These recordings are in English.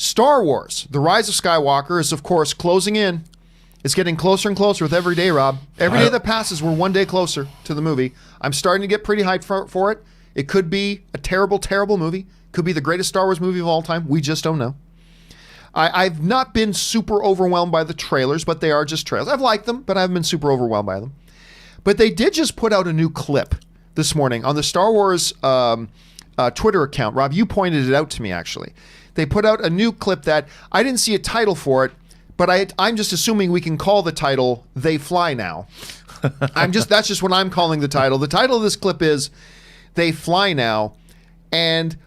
Star Wars, The Rise of Skywalker is, of course, closing in. It's getting closer and closer with every day, Rob. Every day that passes, we're one day closer to the movie. I'm starting to get pretty hyped for it. It could be a terrible, terrible movie. Could be the greatest Star Wars movie of all time. We just don't know. I've not been super overwhelmed by the trailers, but they are just trailers. I've liked them, but I haven't been super overwhelmed by them. But they did just put out a new clip this morning on the Star Wars Twitter account. Rob, you pointed it out to me, actually. They put out a new clip that I didn't see a title for it, but I'm just assuming we can call the title "They Fly Now." That's just what I'm calling the title. The title of this clip is "They Fly Now," and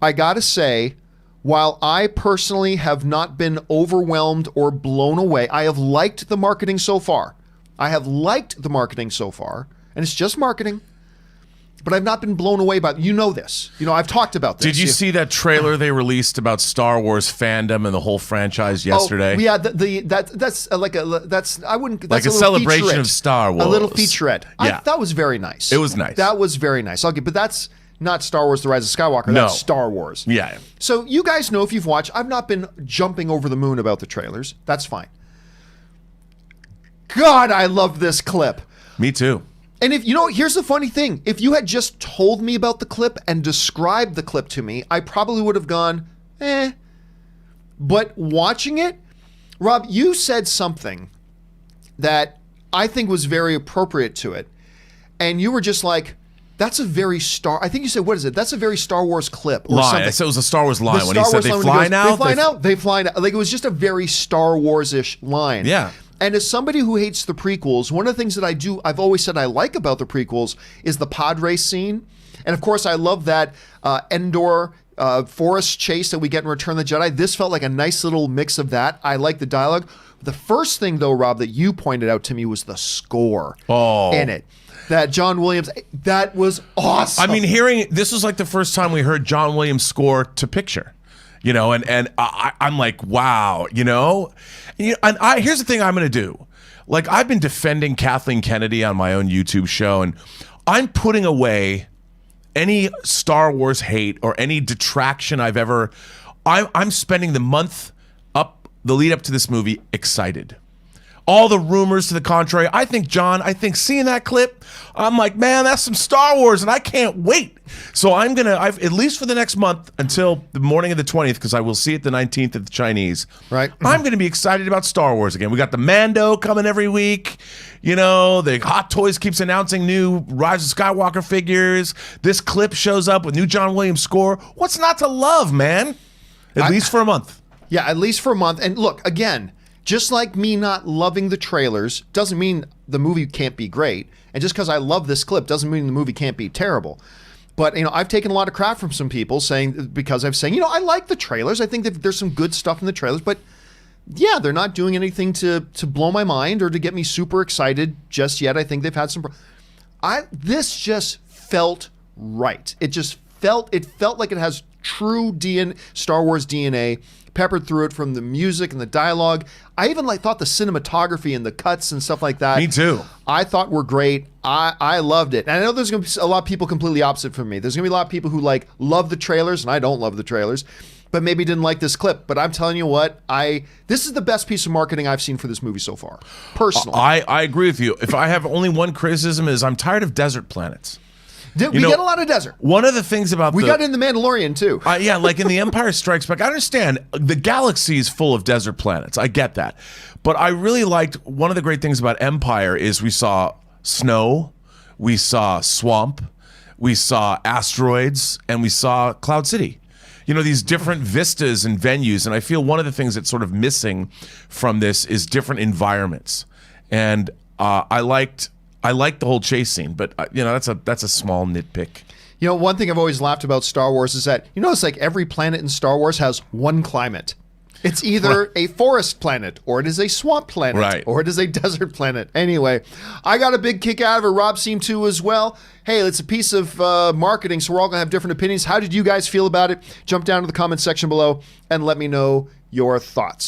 I gotta say, while I personally have not been overwhelmed or blown away, I have liked the marketing so far. And it's just marketing. But I've not been blown away by it. You know this. I've talked about this. Did you see that trailer they released about Star Wars fandom and the whole franchise yesterday? Oh, yeah, that's I wouldn't. That's like a celebration of Star Wars. A little featurette. Yeah. That was very nice. It was nice. That was very nice. But that's not Star Wars: The Rise of Skywalker. No. That's Star Wars. Yeah. So you guys know, if you've watched, I've not been jumping over the moon about the trailers. That's fine. God, I love this clip. Me too. And here's the funny thing. If you had just told me about the clip and described the clip to me, I probably would have gone, eh. But watching it, Rob, you said something that I think was very appropriate to it. And you were just like, that's a very I think you said, what is it? That's a very Star Wars clip or something. I said it was a Star Wars line when he said, They fly now. Like, it was just a very Star Wars-ish line. Yeah. And as somebody who hates the prequels, one of the things that I've always said I like about the prequels is the pod race scene. And of course, I love that Endor forest chase that we get in Return of the Jedi. This felt like a nice little mix of that. I like the dialogue. The first thing, though, Rob, that you pointed out to me was the score in it. That John Williams, that was awesome. I mean, this was like the first time we heard John Williams score to picture. And I'm like, wow, And here's the thing I'm going to do. Like, I've been defending Kathleen Kennedy on my own YouTube show, and I'm putting away any Star Wars hate or any detraction I'm spending the month the lead up to this movie excited. All the rumors to the contrary. I think seeing that clip, I'm like, man, that's some Star Wars, and I can't wait. So I've at least for the next month until the morning of the 20th, because I will see it the 19th at the Chinese. Right. I'm going to be excited about Star Wars again. We got the Mando coming every week. The Hot Toys keeps announcing new Rise of Skywalker figures. This clip shows up with new John Williams score. What's not to love, man? At least for a month. Yeah, at least for a month. And look, again, just like me not loving the trailers doesn't mean the movie can't be great. And just because I love this clip doesn't mean the movie can't be terrible. But, I've taken a lot of crap from some people because I'm saying, I like the trailers. I think that there's some good stuff in the trailers. But, yeah, they're not doing anything to blow my mind or to get me super excited just yet. I think they've had some... This just felt right. It felt like it has true Star Wars DNA peppered through it, from the music and the dialogue. I even thought the cinematography and the cuts and stuff like that. Me too. I thought were great. I loved it. And I know there's going to be a lot of people completely opposite from me. There's going to be a lot of people who love the trailers, and I don't love the trailers, but maybe didn't like this clip. But I'm telling you what, this is the best piece of marketing I've seen for this movie so far, personally. I agree with you. If I have only one criticism is I'm tired of desert planets. We get a lot of desert. One of the things about we got in The Mandalorian too. Yeah, like in The Empire Strikes Back. I understand the galaxy is full of desert planets. I get that. But I really liked, one of the great things about Empire is we saw snow, we saw swamp, we saw asteroids, and we saw Cloud City. These different vistas and venues. And I feel one of the things that's sort of missing from this is different environments. And I liked the whole chase scene, but that's a small nitpick. One thing I've always laughed about Star Wars is that it's like every planet in Star Wars has one climate. It's either a forest planet, or it is a swamp planet, or it is a desert planet. Anyway, I got a big kick out of it. Rob seemed to as well. Hey, it's a piece of marketing, so we're all going to have different opinions. How did you guys feel about it? Jump down to the comment section below and let me know your thoughts.